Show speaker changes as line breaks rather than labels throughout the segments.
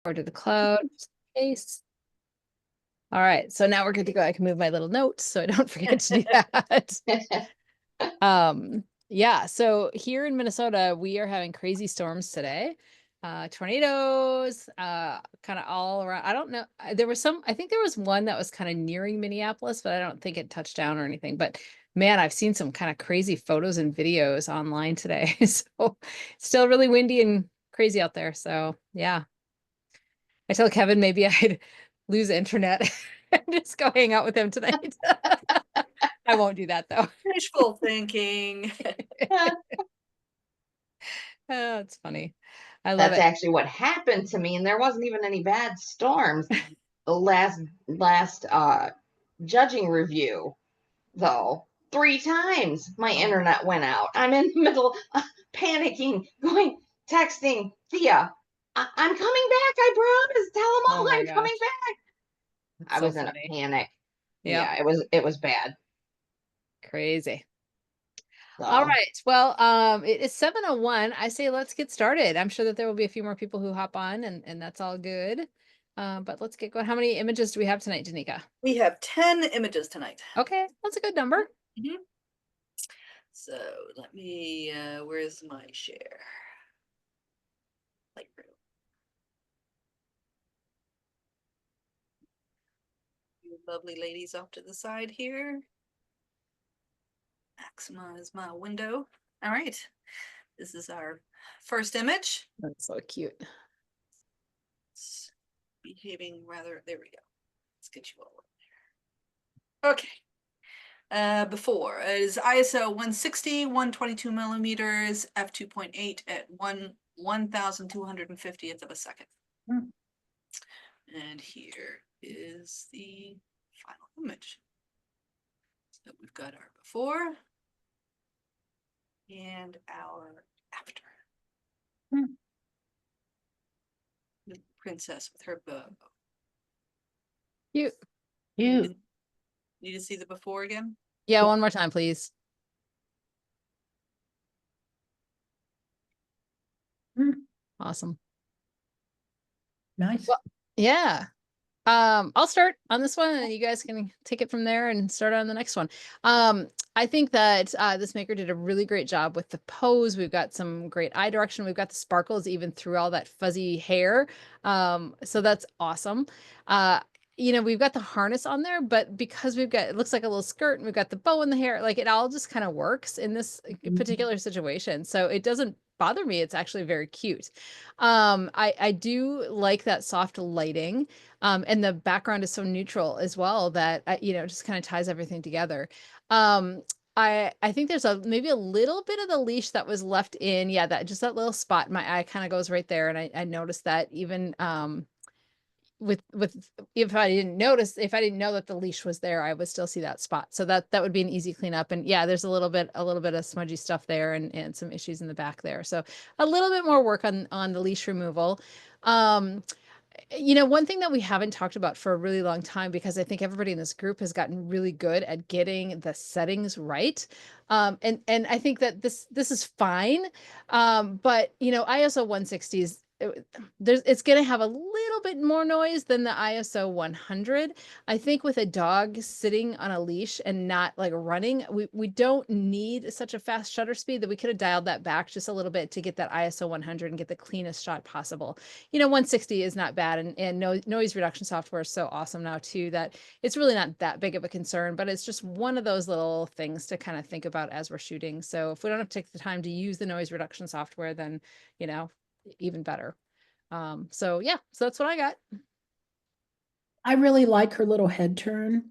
or to the cloud. Paste. All right, so now we're good to go. I can move my little notes so I don't forget to do that. Yeah, so here in Minnesota, we are having crazy storms today. Tornadoes, kind of all around. I don't know. There was I think there was one that was kind of nearing Minneapolis, but I don't think it touched down or anything. But man, I've seen some kind of crazy photos and videos online today. So still really windy and crazy out there. So yeah. I tell Kevin maybe I'd lose internet and just go hang out with him tonight. I won't do that though.
Wishful thinking.
Oh, it's funny. I love
That's
it.
actually what happened to me, and there wasn't even any bad storms. The last judging review, though, 3 times my internet went out. I'm in the middle panicking, texting Thea, I'm coming back, I promise. Tell them all I'm coming back.
It's
I
so
was in a
funny.
panic.
Yeah.
Yeah, it was bad.
Crazy. All
So
right. Well, it is 7:01. I say let's get started. I'm sure that there will be a few more people who hop on and that's all good. But let's get going. How many images do we have tonight, Danica?
We have 10 images tonight.
Okay, that's a good number.
Mhm. So let me, where's my share? Lightroom. You lovely ladies off to the side here. Maximize my window. All right. This is our first image.
That's so cute.
It's behaving rather, there we go. Let's get you all over there. Okay. Before is ISO 160, 122 millimeters, f2.8 at 1,250th of a second. And here is the final image. So we've got our before and our after. The princess with her bow.
Cute.
cute.
Need to see the before again?
Yeah, one more time, please. Awesome.
Nice.
Well, yeah. I'll start on this one and you guys can take it from there and start on the next one. I think that this maker did a really great job with the pose. We've got some great eye direction. We've got the sparkles even through all that fuzzy hair. So that's awesome. We've got the harness on there, but because it looks like a little skirt and we've got the bow in the hair, like it all just kind of works in this particular situation. So it doesn't bother me. It's actually very cute. I do like that soft lighting. And the background is so neutral as well that, just kind of ties everything together. I think there's maybe a little bit of the leash that was left in. Yeah, that little spot, my eye kind of goes right there. And I noticed that even, with if I didn't know that the leash was there, I would still see that spot. So that would be an easy cleanup. And yeah, there's a little bit of smudgy stuff there and some issues in the back there. So a little bit more work on the leash removal. One thing that we haven't talked about for a really long time, because I think everybody in this group has gotten really good at getting the settings right. And I think that this is fine. But ISO 160 is it's going to have a little bit more noise than the ISO 100. I think with a dog sitting on a leash and not like running, we don't need such a fast shutter speed, that we could have dialed that back just a little bit to get that ISO 100 and get the cleanest shot possible. 160 is not bad, and noise reduction software is so awesome now too that it's really not that big of a concern, but it's just one of those little things to kind of think about as we're shooting. So if we don't have to take the time to use the noise reduction software, then even better. So that's what I got.
I really like her little head turn.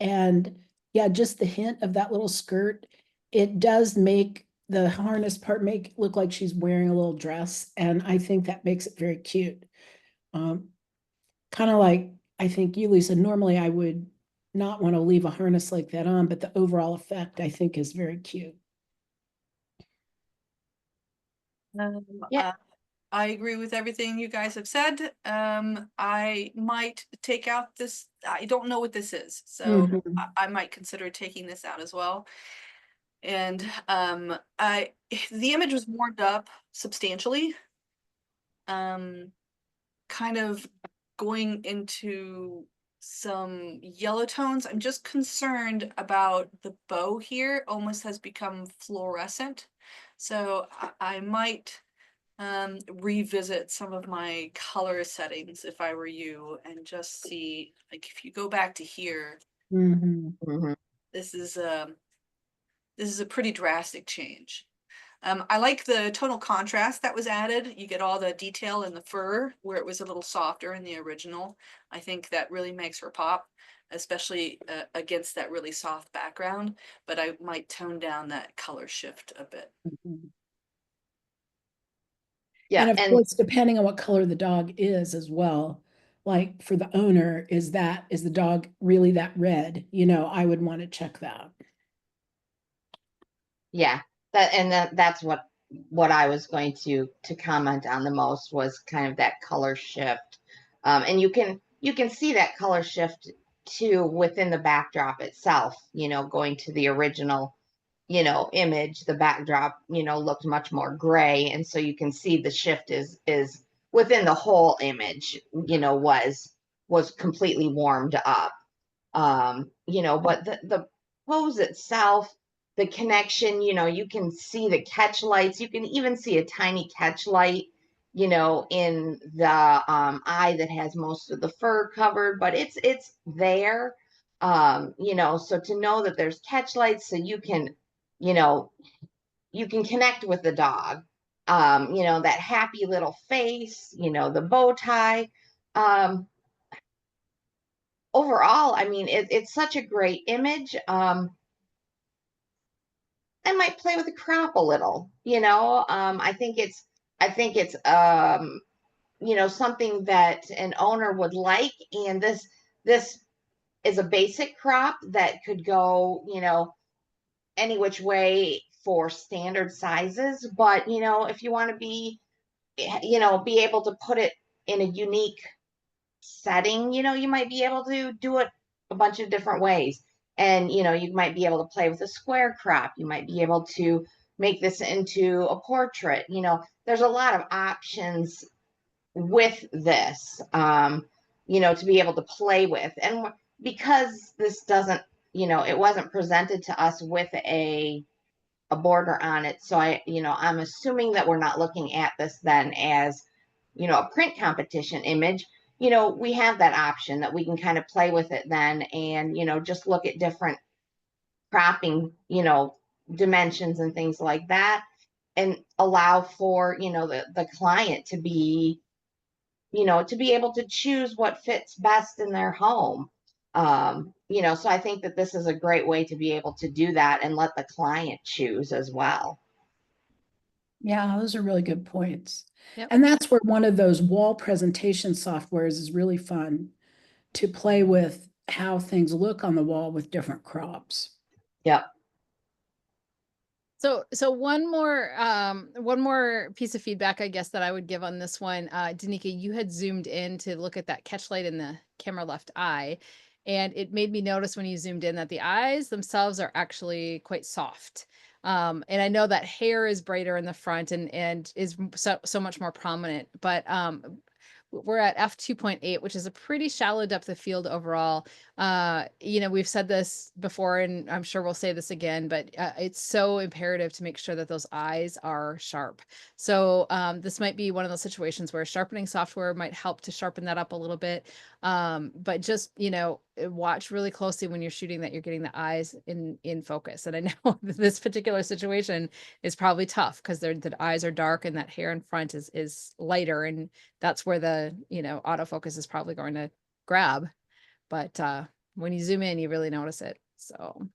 And yeah, just the hint of that little skirt. It does make the harness part look like she's wearing a little dress. And I think that makes it very cute. Kind of like, I think you, Lisa, normally I would not want to leave a harness like that on, but the overall effect I think is very cute.
Yeah. I agree with everything you guys have said. I might take out this. I don't know what this is, so I might consider taking this out as well. And the image was warmed up substantially. kind of going into some yellow tones. I'm just concerned about the bow here, almost has become fluorescent. So I might revisit some of my color settings if I were you, and just see, like, if you go back to here,
Mhm.
Mhm.
this is a pretty drastic change. I like the tonal contrast that was added. You get all the detail in the fur where it was a little softer in the original. I think that really makes her pop, especially against that really soft background, but I might tone down that color shift a bit.
Mhm.
Yeah,
And of
and
course, depending on what color the dog is as well, like for the owner, is the dog really that red? You know, I would want to check that.
yeah, that's what I was going to comment on the most, was kind of that color shift. And you can see that color shift too within the backdrop itself, you know, going to the original, you know, image. The backdrop, you know, looked much more gray, and so you can see the shift is within the whole image, you know, was completely warmed up. You know, but the pose itself, the connection, you know, you can see the catch lights. You can even see a tiny catch light, you know, in the eye that has most of the fur covered, but it's there. You know, so to know that there's catch lights, so you can, you know, you can connect with the dog. You know, that happy little face, you know, the bow tie. Um, Overall, I mean, it's such a great image. I might play with the crop a little, you know. I think it's you know, something that an owner would like. And this is a basic crop that could go, you know, any which way for standard sizes. But, you know, if you want to be, you know, be able to put it in a unique setting, you know, you might be able to do it a bunch of different ways. And, you know, you might be able to play with a square crop. You might be able to make this into a portrait. You know, there's a lot of options with this, you know, to be able to play with. And because this doesn't, you know, it wasn't presented to us with a border on it. So you know, I'm assuming that we're not looking at this then as, you know, a print competition image. You know, we have that option that we can kind of play with it then, and, you know, just look at different cropping, you know, dimensions and things like that, and allow for, you know, the client to be, you know, to be able to choose what fits best in their home. You know, so I think that this is a great way to be able to do that and let the client choose as well.
Yeah, those are really good points.
Yep.
And that's where one of those wall presentation softwares is really fun to play with how things look on the wall with different crops.
Yep.
So one more piece of feedback, I guess, that I would give on this one. Danica, you had zoomed in to look at that catch light in the camera left eye, and it made me notice when you zoomed in that the eyes themselves are actually quite soft. And I know that hair is brighter in the front and is so much more prominent, but we're at f2.8, which is a pretty shallow depth of field overall. You know, we've said this before, and I'm sure we'll say this again, but it's so imperative to make sure that those eyes are sharp. So this might be one of those situations where sharpening software might help to sharpen that up a little bit. But just, you know, watch really closely when you're shooting that you're getting the eyes in focus. And I know this particular situation is probably tough because the eyes are dark and that hair in front is lighter, and that's where the, you know, autofocus is probably going to grab. But when you zoom in, you really notice it. So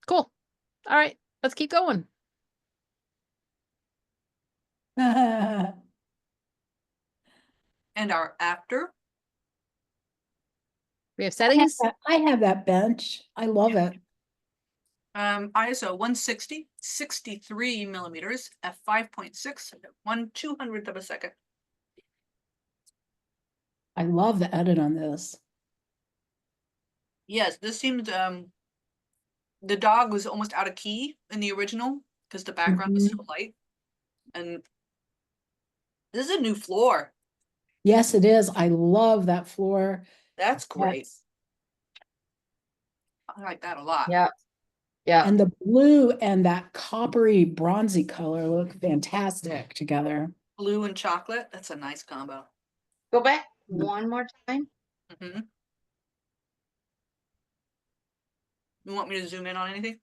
cool. All right, let's keep going.
And our after,
We have settings.
I have that bench. I love it.
ISO 160, 63 millimeters, f5.6, 1/200th of a second.
I love the edit on this.
Yes, this seemed the dog was almost out of key in the original because the background was so light, and This is a new floor.
Yes, it is. I love that floor.
That's great.
That's-
I like that a lot.
Yep. Yeah.
And the blue and that coppery bronzy color look fantastic together.
Blue and chocolate. That's a nice combo.
Go back one more time.
Hmm. You want me to zoom in on anything?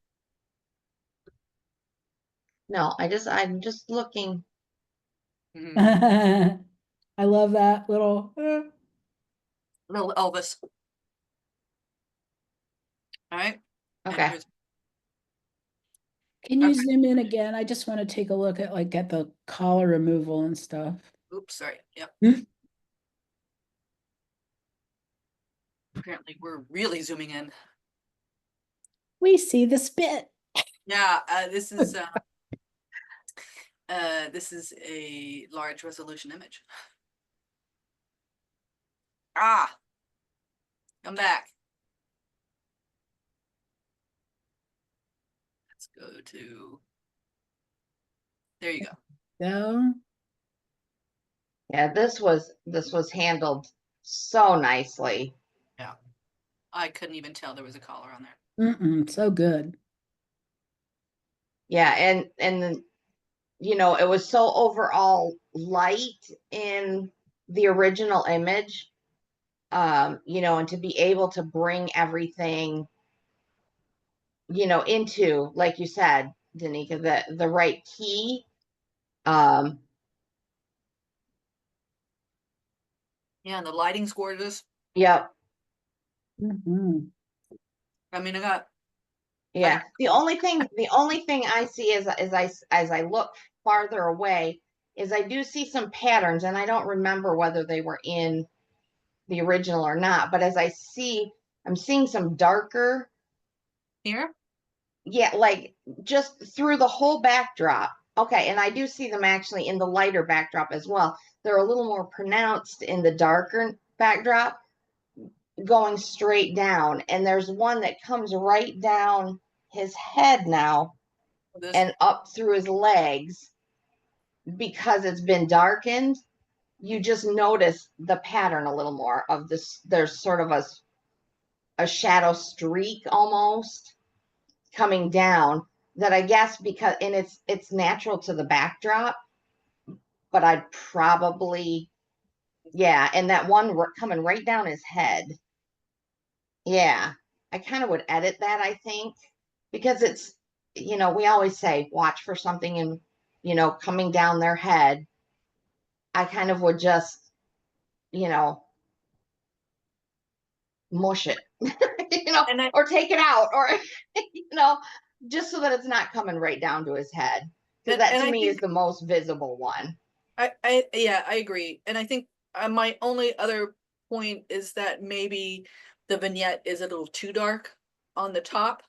No, I'm just looking.
Mhm.
I love that little.
Little Elvis. All right. And
Okay.
here's,
Can you
okay.
zoom in again? I just want to take a look at at the collar removal and stuff.
Oops, sorry. Yep.
Hmm?
Apparently we're really zooming in.
We see the spit.
Yeah, this is a large resolution image. Ah, come back. Let's go to, there you go.
So,
Yeah, this was handled so nicely.
Yeah. I couldn't even tell there was a collar on there.
so good.
Yeah, and it was so overall light in the original image. And to be able to bring everything, into, like you said, Danica, the right key. Um,
Yeah, and the lighting's gorgeous.
yep.
Mhm.
I mean, I got
Yeah. The only thing I see as I look farther away is I do see some patterns, and I don't remember whether they were in the original or not, but I'm seeing some darker,
here.
yeah, like just through the whole backdrop. Okay, and I do see them actually in the lighter backdrop as well. They're a little more pronounced in the darker backdrop, going straight down, and there's one that comes right down his head now
This,
and up through his legs. Because it's been darkened, you just notice the pattern a little more of this. There's sort of a shadow streak almost coming down, that I guess, because, and it's natural to the backdrop, but I'd probably, yeah, and that one coming right down his head. Yeah, I kind of would edit that, I think, because we always say watch for something and, coming down their head. I kind of would just, you know, mush it,
and I,
or take it out, or, you know, just so that it's not coming right down to his head. Because that
and
to
I
me is
think
the most visible one.
yeah, I agree. And I think my only other point is that maybe the vignette is a little too dark on the top,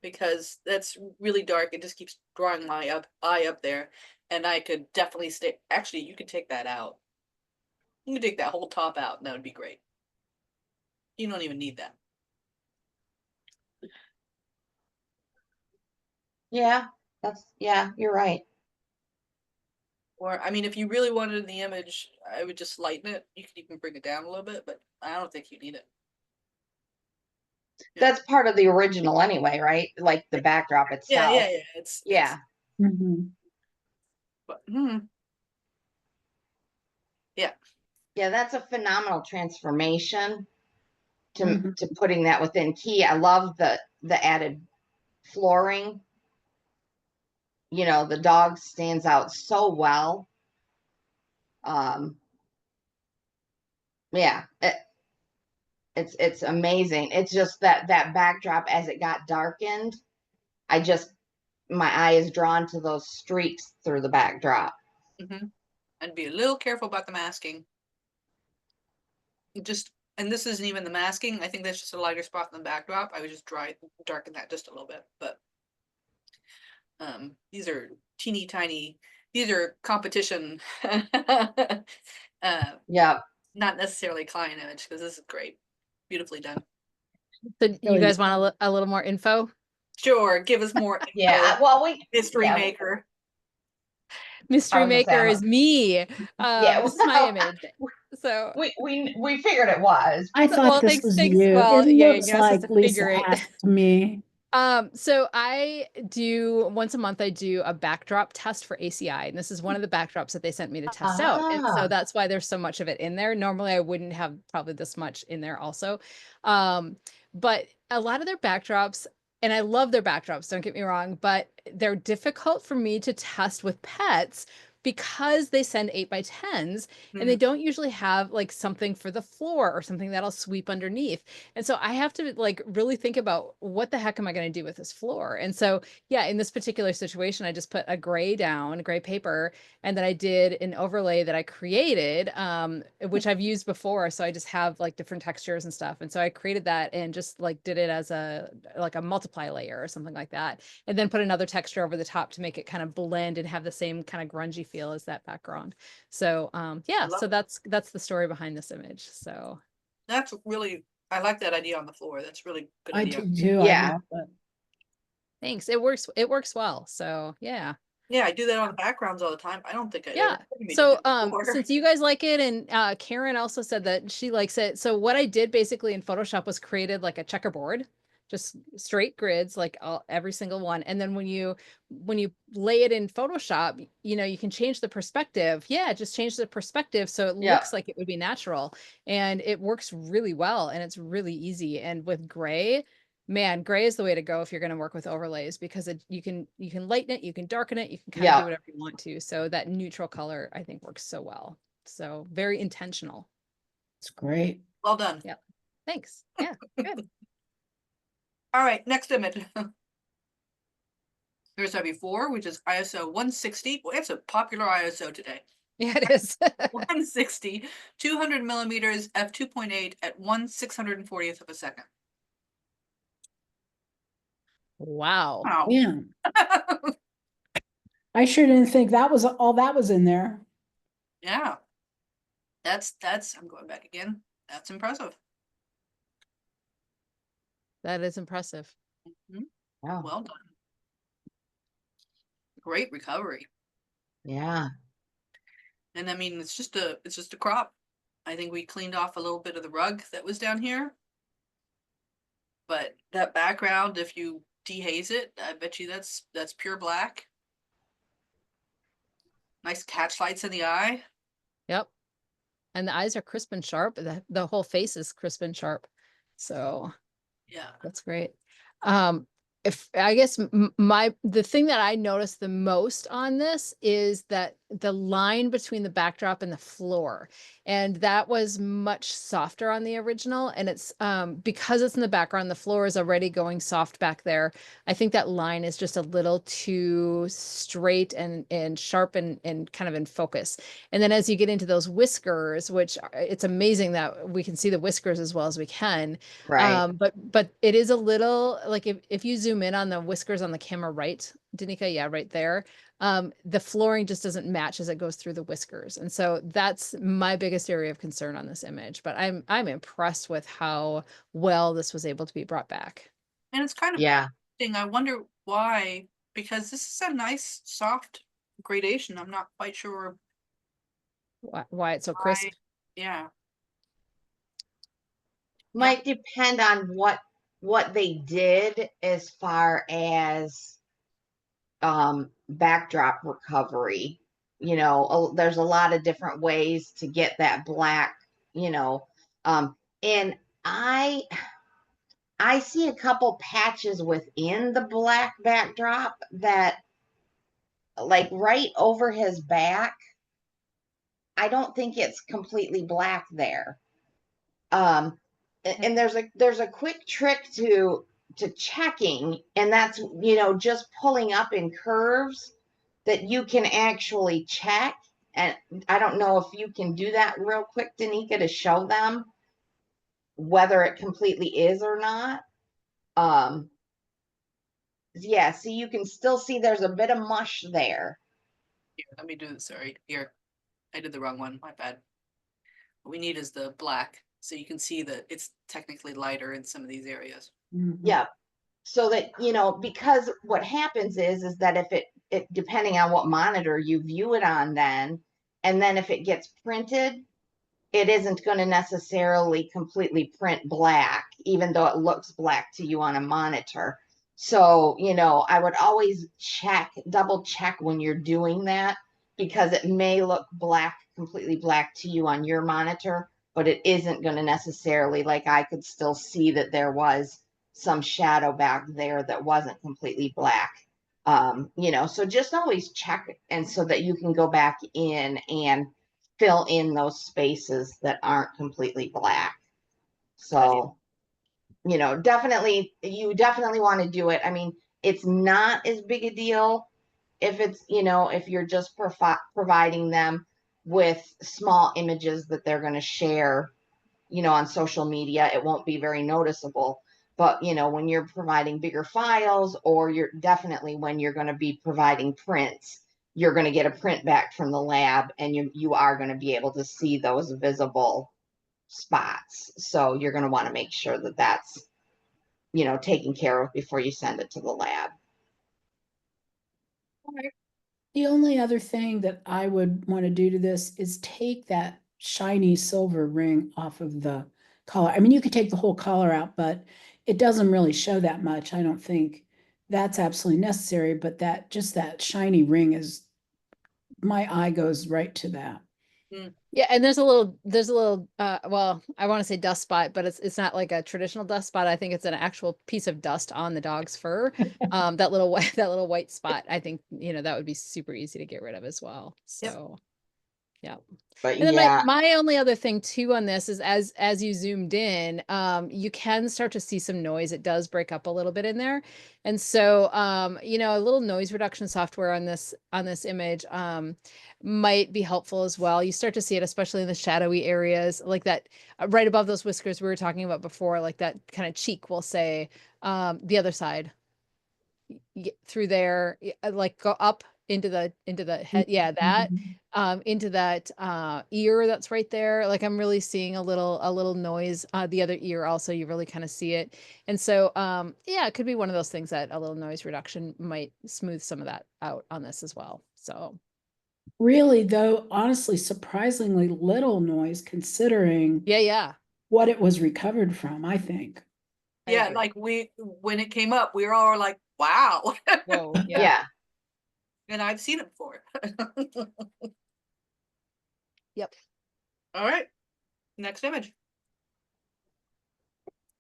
because that's really dark. It just keeps drawing my eye up there. And I could definitely stay. Actually, you could take that out. You could take that whole top out, and that would be great. You don't even need that.
Yeah, you're right.
Or, I mean, if you really wanted the image, I would just lighten it. You could even bring it down a little bit, but I don't think you need it. Yeah.
That's part of the original anyway, right? Like the backdrop
Yeah,
itself.
yeah.
Yeah.
Mhm.
But, yeah.
Yeah, that's a phenomenal transformation to
Mhm.
to putting that within key. I love the added flooring. The dog stands out so well. Um, yeah, it's amazing. It's just that backdrop, as it got darkened, my eye is drawn to those streaks through the backdrop.
And be a little careful about the masking. And this isn't even the masking. I think that's just a lighter spot in the backdrop. I would just darken that just a little bit. But these are teeny tiny. These are competition.
Yeah.
Not necessarily client image, because this is great, beautifully done.
So you
Really
guys want a little more info?
Sure, give us more info,
Yeah. Well,
mystery
yeah,
maker.
Mystery
was gonna say,
Maker is me.
yeah,
This is my
well,
image. So,
we figured it was.
I thought
well,
this
thanks,
was
thanks.
you.
Well,
It
yeah,
looks
you're not supposed
like
to
Lisa
figure it.
asked me.
So I do once a month, I do a backdrop test for ACI, and this is one of the backdrops that they sent me to test out. And so
Ah,
that's why there's so much of it in there. Normally I wouldn't have probably this much in there also. But a lot of their backdrops, and I love their backdrops, don't get me wrong, but they're difficult for me to test with pets because they send 8x10s and they
Mhm.
don't usually have like something for the floor or something that'll sweep underneath. And so I have to like really think about what the heck am I going to do with this floor? And so, yeah, in this particular situation, I just put a gray down, gray paper, and then I did an overlay that I created, which I've used before. So I just have like different textures and stuff. And so I created that and just like did it as like a multiply layer or something like that. And then put another texture over the top to make it kind of blend and have the same kind of grungy feel as that background. So
I
yeah,
love
so
it.
that's the story behind this image. So
That's really, I like that idea on the floor. That's really good
I
idea.
do too. I
yeah.
love it.
thanks. It works well. So yeah.
Yeah, I do that on the backgrounds all the time. I don't think I ever
Yeah.
heard me to do
So
it before.
since you guys like it and Karen also said that she likes it. So what I did basically in Photoshop was created like a checkerboard, just straight grids like every single one. And then when you lay it in Photoshop, you can change the perspective. Yeah, just change the perspective so it
Yeah.
looks like it would be natural. And it works really well and it's really easy. And with gray, man, gray is the way to go if you're going to work with overlays because you can lighten it, you can darken it, you can kind of do
Yeah.
whatever you want to. So that neutral color I think works so well. So very intentional.
It's great.
Well done.
Yeah. Thanks. Yeah. Good.
All right, next image. Here's our before, which is ISO 160. Well, it's a popular ISO today.
Yeah, it is.
160, 200 millimeters, f2.8 at 1/640th of a second.
Wow.
Wow.
Yeah. I sure didn't think that was all that was in there.
Yeah. I'm going back again. That's impressive.
That is impressive.
Mhm.
Wow.
Well done. Great recovery.
Yeah.
And I mean, it's just a crop. I think we cleaned off a little bit of the rug that was down here. But that background, if you dehaze it, I bet you that's pure black. Nice catch lights in the eye.
Yep. And the eyes are crisp and sharp. The whole face is crisp and sharp. So
Yeah.
that's great. If I guess the thing that I noticed the most on this is that the line between the backdrop and the floor, and that was much softer on the original. And it's because it's in the background, the floor is already going soft back there. I think that line is just a little too straight and sharp and kind of in focus. And then as you get into those whiskers, which it's amazing that we can see the whiskers as well as we can.
Right.
But it is a little like if you zoom in on the whiskers on the camera, right, Danica? Yeah, right there. The flooring just doesn't match as it goes through the whiskers. And so that's my biggest area of concern on this image. But I'm impressed with how well this was able to be brought back.
And it's kind of
Yeah.
interesting. I wonder why, because this is a nice soft gradation. I'm not quite sure
Why it's so crisp.
why. Yeah.
Might depend on what they did as far as backdrop recovery. There's a lot of different ways to get that black, and I see a couple patches within the black backdrop that, like right over his back, I don't think it's completely black there. And there's a quick trick to checking, and that's just pulling up in curves that you can actually check. And I don't know if you can do that real quick, Danica, to show them whether it completely is or not. Yeah, see, you can still see there's a bit of mush there.
Here, let me do this. Sorry. Here. I did the wrong one. My bad. What we need is the black. So you can see that it's technically lighter in some of these areas.
Mhm.
Yeah. So that, because what happens is that it depending on what monitor you view it on then. And then if it gets printed, it isn't going to necessarily completely print black, even though it looks black to you on a monitor. So, I would always double check when you're doing that, because it may look black, completely black to you on your monitor, but it isn't going to necessarily, like I could still see that there was some shadow back there that wasn't completely black. So just always check, and so that you can go back in and fill in those spaces that aren't completely black. So, you definitely want to do it. I mean, it's not as big a deal if if you're just providing them with small images that they're going to share, on social media. It won't be very noticeable. But, when you're providing bigger files, or when you're going to be providing prints, you're going to get a print back from the lab, and you are going to be able to see those visible spots. So you're going to want to make sure that that's, taken care of before you send it to the lab.
The only other thing that I would want to do to this is take that shiny silver ring off of the collar. I mean, you could take the whole collar out, but it doesn't really show that much. I don't think that's absolutely necessary, but that shiny ring is, my eye goes right to that.
Yeah, and there's a little well, I want to say dust spot, but it's not like a traditional dust spot. I think it's an actual piece of dust on the dog's fur. That little white spot, I think, that would be super easy to get rid of as well. So, yeah.
But
And then
yeah,
my only other thing too on this is, as you zoomed in, you can start to see some noise. It does break up a little bit in there. And so, a little noise reduction software on this image might be helpful as well. You start to see it, especially in the shadowy areas, like that right above those whiskers we were talking about before, like that kind of cheek, we'll say, the other side through there, like go up into the head, that into that ear that's right there. Like I'm really seeing a little noise. The other ear also, you really kind of see it. And so it could be one of those things that a little noise reduction might smooth some of that out on this as well. So
Really, though, honestly, surprisingly little noise considering
yeah,
what it was recovered from, I think.
Yeah,
agree.
like when it came up, we were all like, wow.
Whoa,
yeah.
And I've seen it before.
Yep.
All right. Next image.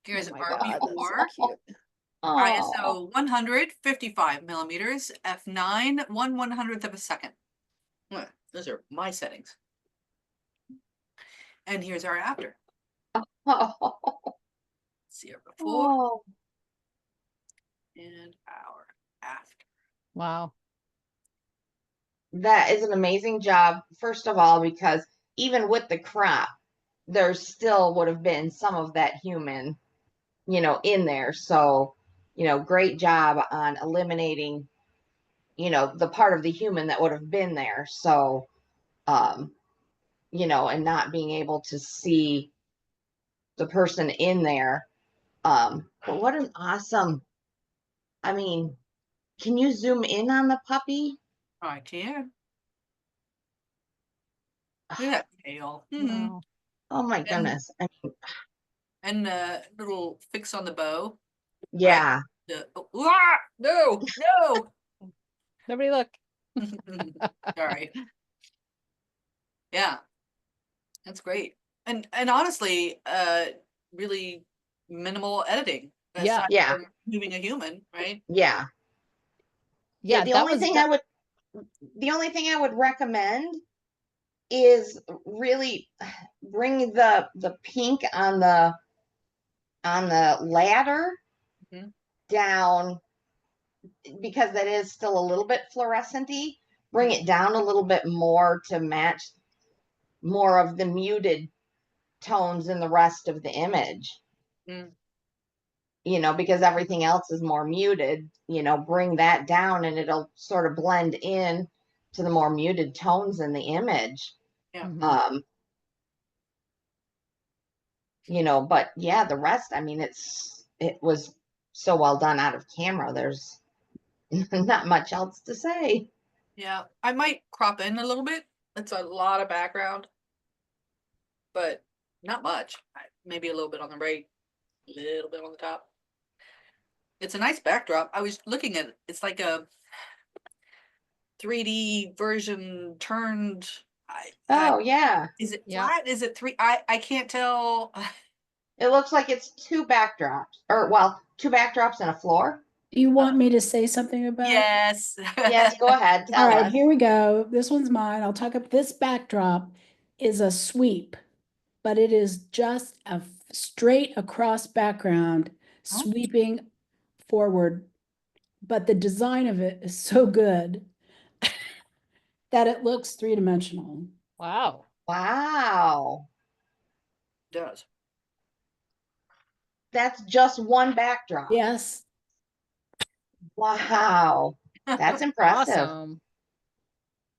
Here's
Oh my
our
God, that's
before.
so cute.
Oh,
ISO 155 millimeters, f9, 1/100th of a second. Those are my settings. And here's our after.
oh,
See our before
oh.
and our after.
Wow.
That is an amazing job, first of all, because even with the crop, there still would have been some of that human, in there. So, great job on eliminating, the part of the human that would have been there. So, and not being able to see the person in there. But what an awesome, I mean, can you zoom in on the puppy?
I can. Look at that tail.
Wow.
Oh my
And
goodness. I mean,
and little fix on the bow. Right?
yeah.
No, no.
Nobody look.
Sorry. Yeah, that's great. And honestly, really minimal editing
Yeah.
aside
Yeah.
from moving a human, right?
Yeah. Yeah.
Yeah, that was
The only thing I would recommend is really bring the pink on the ladder
Mhm.
down, because that is still a little bit fluorescent-y. Bring it down a little bit more to match more of the muted tones in the rest of the image.
Mm.
Because everything else is more muted. Bring that down and it'll sort of blend in to the more muted tones in the image.
Yeah.
Mhm.
But yeah, the rest, I mean, it was so well done out of camera. Not much else to say.
Yeah, I might crop in a little bit. It's a lot of background, but not much. Maybe a little bit on the right, a little bit on the top. It's a nice backdrop. I was looking at it. It's like a 3D version turned.
Oh, yeah.
Is it
Yeah.
flat? Is it three? I can't tell.
It looks like it's two backdrops, or well, two backdrops and a floor.
Do you want me to say something about it?
Yes.
Yes, go ahead.
All
Tell
right,
us.
here we go. This one's mine. I'll talk up this backdrop is a sweep, but it is just a straight across background sweeping forward. But the design of it is so good that it looks three-dimensional.
Wow.
Wow.
Does.
That's just one backdrop.
Yes,
Wow. That's impressive.
Awesome.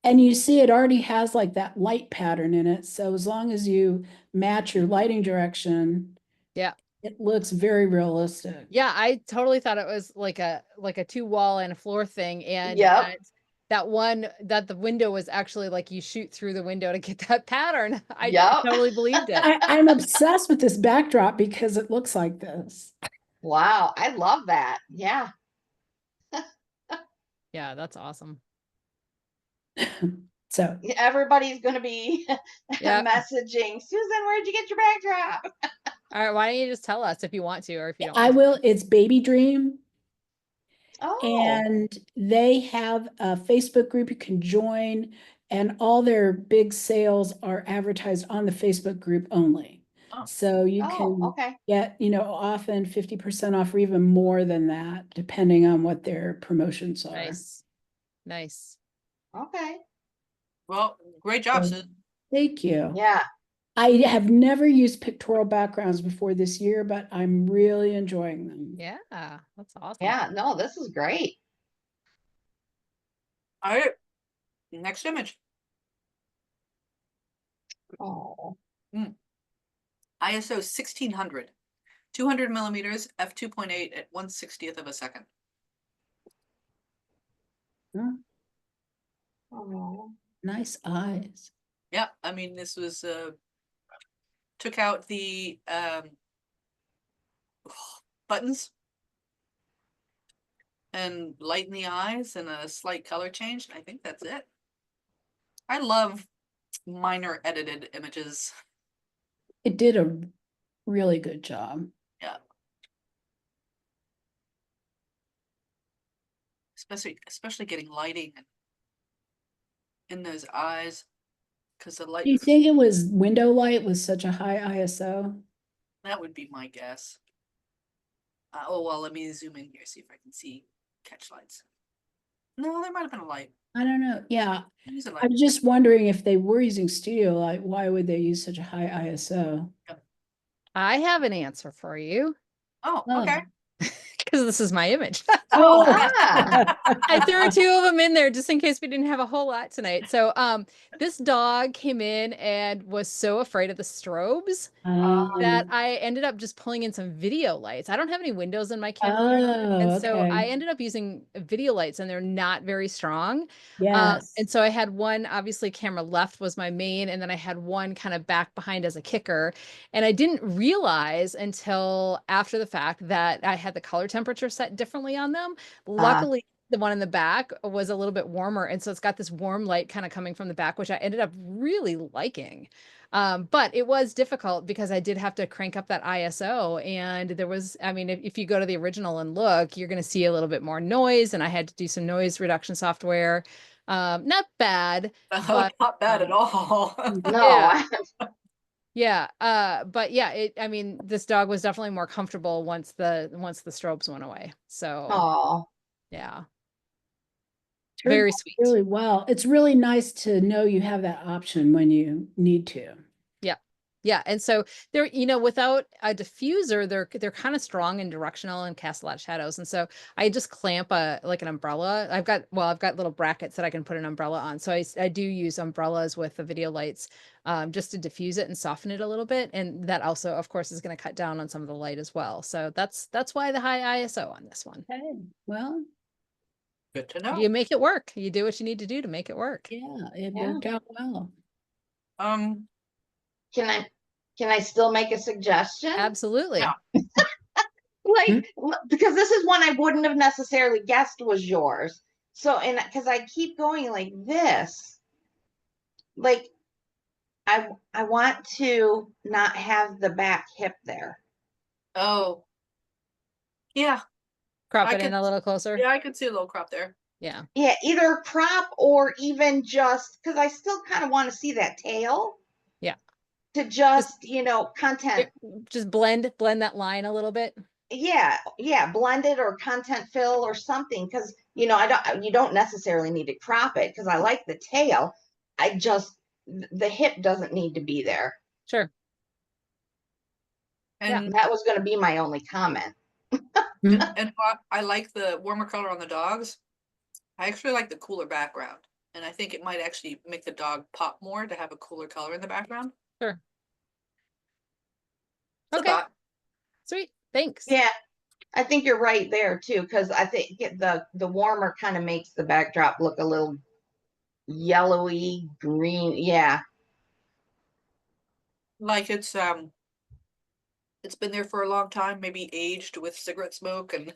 and you see it already has like that light pattern in it. So as long as you match your lighting direction,
Yeah.
it looks very realistic.
Yeah, I totally thought it was like a two wall and a floor thing, and
Yep.
that one that the window was actually like you shoot through the window to get that pattern. I
Yep.
totally believed it.
I'm obsessed with this backdrop because it looks like this.
Wow. I love that. Yeah.
Yeah, that's awesome.
So
Everybody's going to be
Yeah.
messaging, Susan, where'd you get your backdrop?
All right, why don't you just tell us if you want to or if you don't
I
want to.
will, it's Baby Dream.
Oh,
And they have a Facebook group you can join, and all their big sales are advertised on the Facebook group only.
Oh.
So you
oh,
can
okay.
get, often 50% off or even more than that, depending on what their promotions are.
Nice. Nice.
Okay.
Well, great job,
So-
Susan.
Thank you.
Yeah.
I have never used pictorial backgrounds before this year, but I'm really enjoying them.
Yeah, that's awesome.
Yeah. No, this is great.
All right. Next image.
Oh,
ISO 1600, 200 millimeters, f2.8 at 1/60th of a second.
oh.
Nice eyes.
Yeah, I mean, this was took out the buttons and lighten the eyes and a slight color change. I think that's it. I love minor edited images.
It did a really good job.
Yeah. Especially getting lighting in those eyes, because the light,
Do you think it was window light with such a high ISO?
that would be my guess. Oh, well, let me zoom in here, see if I can see catch lights. No, there might have been a light.
I don't know. Yeah,
Use a light.
I'm just wondering if they were using studio light, why would they use such a high ISO?
I have an answer for you
Oh,
Oh.
okay.
because this is my image.
Oh,
Ah.
I threw two of them in there just in case we didn't have a whole lot tonight. So this dog came in and was so afraid of the strobes that I ended up just pulling in some video lights. I don't have any windows in my camera. And so I
okay.
ended up using video lights and they're not very strong.
Yes.
And so I had one, obviously camera left was my main, and then I had one kind of back behind as a kicker. And I didn't realize until after the fact that I had the color temperature set differently on them. Luckily, the one in the back was a little bit warmer. And so it's got this warm light kind of coming from the back, which I ended up really liking. But it was difficult because I did have to crank up that ISO. And there was, I mean, if you go to the original and look, you're going to see a little bit more noise. And I had to do some noise reduction software. Not bad, but
Not bad at all.
No.
yeah. But yeah, I mean, this dog was definitely more comfortable once the strobes went away. So
Oh,
yeah,
Turned
very
out
sweet.
really well. It's really nice to know you have that option when you need to.
Yeah. Yeah. And so they're, without a diffuser, they're kind of strong and directional and cast a lot of shadows. And so I just clamp like an umbrella. I've got little brackets that I can put an umbrella on. So I do use umbrellas with the video lights just to diffuse it and soften it a little bit. And that also, of course, is going to cut down on some of the light as well. So that's why the high ISO on this one.
Okay, well,
Good to know.
You make it work. You do what you need to do to make it work.
Yeah, it
Yeah.
worked out well.
Um,
Can I still make a suggestion?
Absolutely.
Yeah.
Like, because this is one I wouldn't have necessarily guessed was yours. So, and because I keep going like this, like I want to not have the back hip there.
oh, yeah,
Crop
I
it in
could,
a little closer.
yeah, I could see a little crop there.
Yeah.
Yeah, either crop or even just because I still kind of want to see that tail.
Yeah.
To just, content.
Just blend that line a little bit.
Yeah, blended or content fill or something. Because you don't necessarily need to crop it because I like the tail. I just the hip doesn't need to be there.
Sure.
And
That was going to be my only comment.
and I like the warmer color on the dogs. I actually like the cooler background, and I think it might actually make the dog pop more to have a cooler color in the background.
Sure.
It's a
Okay.
thought.
Sweet. Thanks.
Yeah, I think you're right there too, because I think the warmer kind of makes the backdrop look a little yellowy green. Yeah.
Like it's been there for a long time, maybe aged with cigarette smoke and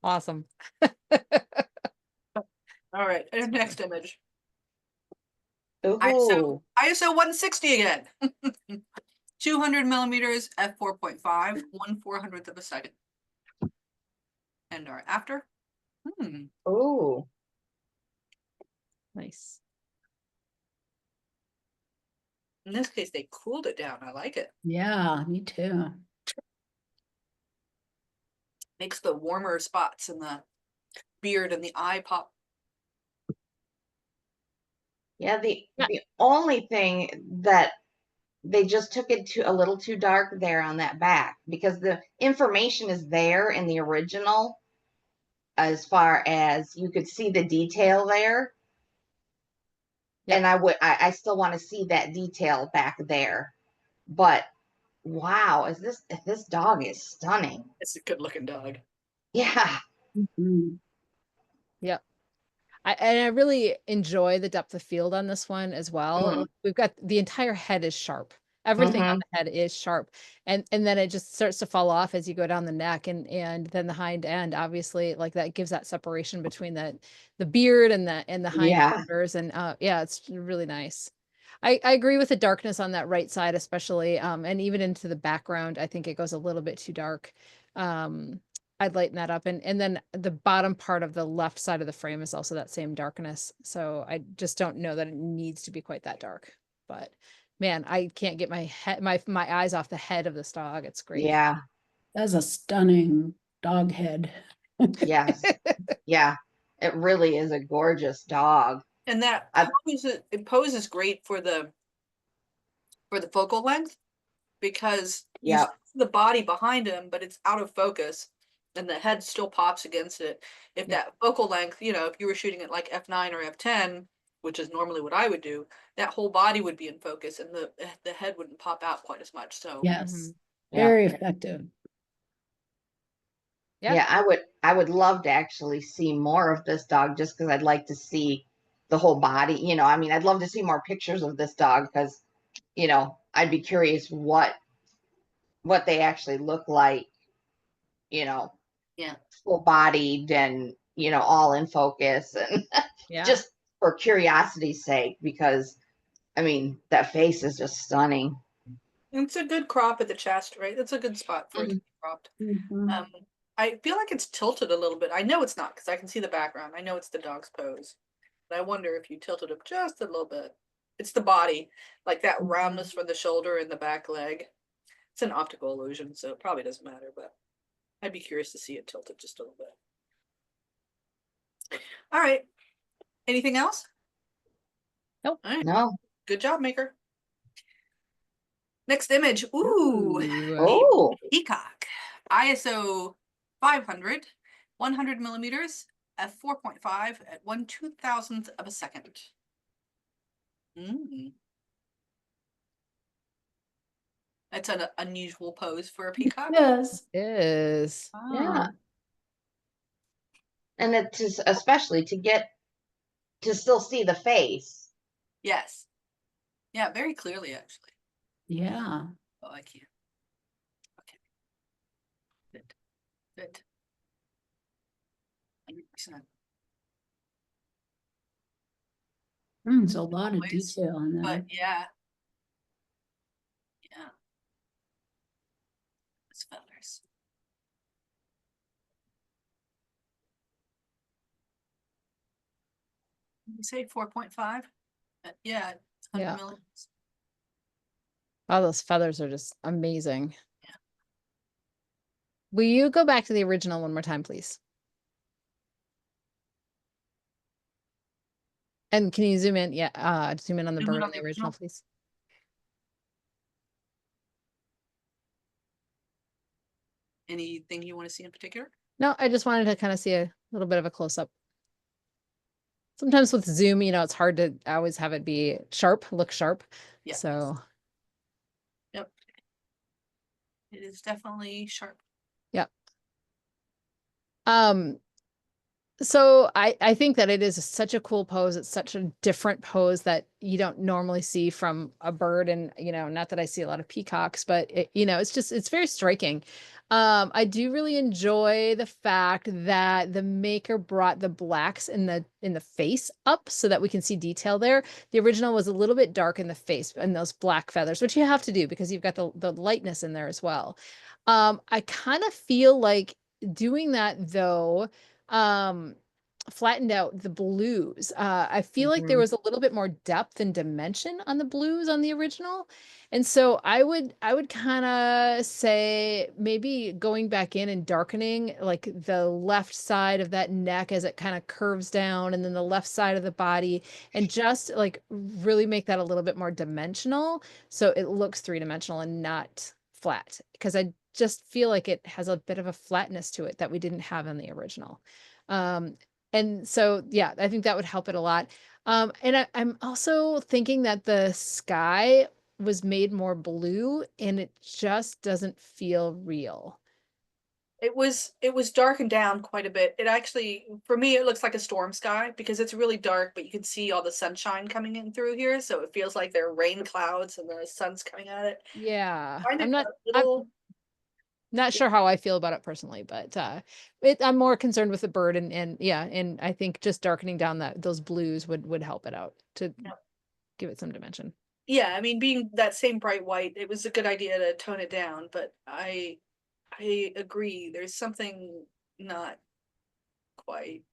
Awesome.
all right. And next image.
Ooh.
ISO 160 again. 200 millimeters f 4.5, 1/400th of a second. And our after.
Ooh.
Nice.
In this case, they cooled it down. I like it.
Yeah, me too.
Makes the warmer spots in the beard and the eye pop.
Yeah, the only thing that they just took it to a little too dark there on that back because the information is there in the original as far as you could see the detail there.
Yep.
And I still want to see that detail back there. But wow, this dog is stunning.
It's a good looking dog.
Yeah.
Mhm.
Yep. I really enjoy the depth of field on this one as well. We've got the entire head is sharp. Everything on the head is sharp. And then it just starts to fall off as you go down the neck and then the hind end, obviously, like that gives that separation between the beard and the hind
Yeah.
quarters. And yeah, it's really nice. I agree with the darkness on that right side, especially and even into the background. I think it goes a little bit too dark. I'd lighten that up. And then the bottom part of the left side of the frame is also that same darkness. So I just don't know that it needs to be quite that dark. But man, I can't get my head my eyes off the head of this dog. It's great.
Yeah.
That's a stunning dog head.
Yes. Yeah. It really is a gorgeous dog.
And that it poses great for the focal length because you see the body behind him, but it's out of focus and the head still pops against it. If that focal length, if you were shooting at like f9 or f10, which is normally what I would do, that whole body would be in focus and the head wouldn't pop out quite as much. So
Yes, very effective.
Yeah, I would love to actually see more of this dog just because I'd like to see the whole body. I mean, I'd love to see more pictures of this dog because, I'd be curious what they actually look like,
yeah,
full bodied and, all in focus and just for curiosity's sake, because I mean, that face is just stunning.
it's a good crop at the chest, right? That's a good spot for it to be cropped. I feel like it's tilted a little bit. I know it's not because I can see the background. I know it's the dog's pose. But I wonder if you tilted it just a little bit. It's the body, like that roundness from the shoulder and the back leg. It's an optical illusion, so it probably doesn't matter, but I'd be curious to see it tilted just a little bit. All right. Anything else?
Nope.
All right.
No.
Good job, Maker. Next image. Ooh.
Oh.
Peacock. ISO 500, 100 millimeters, f 4.5 at 1/2000th of a second. That's an unusual pose for a peacock.
Yes.
Is.
Yeah.
Oh,
And it's just especially to get to still see the face.
yes. Yeah, very clearly, actually.
Yeah.
Oh, I can't. Okay. Good. Good. 100%.
There's a lot of
Always.
detail on that.
But yeah. Yeah. It's feathers. You say 4.5? Yeah, it's 100
Yeah.
millimeters.
Oh, those feathers are just amazing.
Yeah.
Will you go back to the original one more time, please? And can you zoom in? Yeah, zoom in on the
Zoom in
bird
on
on the
the
original,
original.
please.
Anything you want to see in particular?
No, I just wanted to kind of see a little bit of a close up. Sometimes with zoom, it's hard to always have it be sharp, look sharp.
Yeah.
So,
Yep. It is definitely sharp.
yeah. So I think that it is such a cool pose. It's such a different pose that you don't normally see from a bird. And, not that I see a lot of peacocks, but it's very striking. I do really enjoy the fact that the maker brought the blacks in the face up so that we can see detail there. The original was a little bit dark in the face and those black feathers, which you have to do because you've got the lightness in there as well. I kind of feel like doing that though, flattened out the blues. I feel like there
Mhm.
was a little bit more depth and dimension on the blues on the original. And so I would kind of say maybe going back in and darkening like the left side of that neck as it kind of curves down and then the left side of the body and just like really make that a little bit more dimensional so it looks three-dimensional and not flat because I just feel like it has a bit of a flatness to it that we didn't have in the original. Um, and so, yeah, I think that would help it a lot. And I'm also thinking that the sky was made more blue and it just doesn't feel real.
It was darkened down quite a bit. It actually, for me, it looks like a storm sky because it's really dark, but you can see all the sunshine coming in through here, so it feels like there are rain clouds and the sun's coming at it.
Yeah,
Find it a
I'm
little.
not sure how I feel about it personally, but I'm more concerned with the bird and yeah, and I think just darkening down those blues would help it out to give it some dimension.
Yeah, I mean, being that same bright white, it was a good idea to tone it down, but I agree. There's something not quite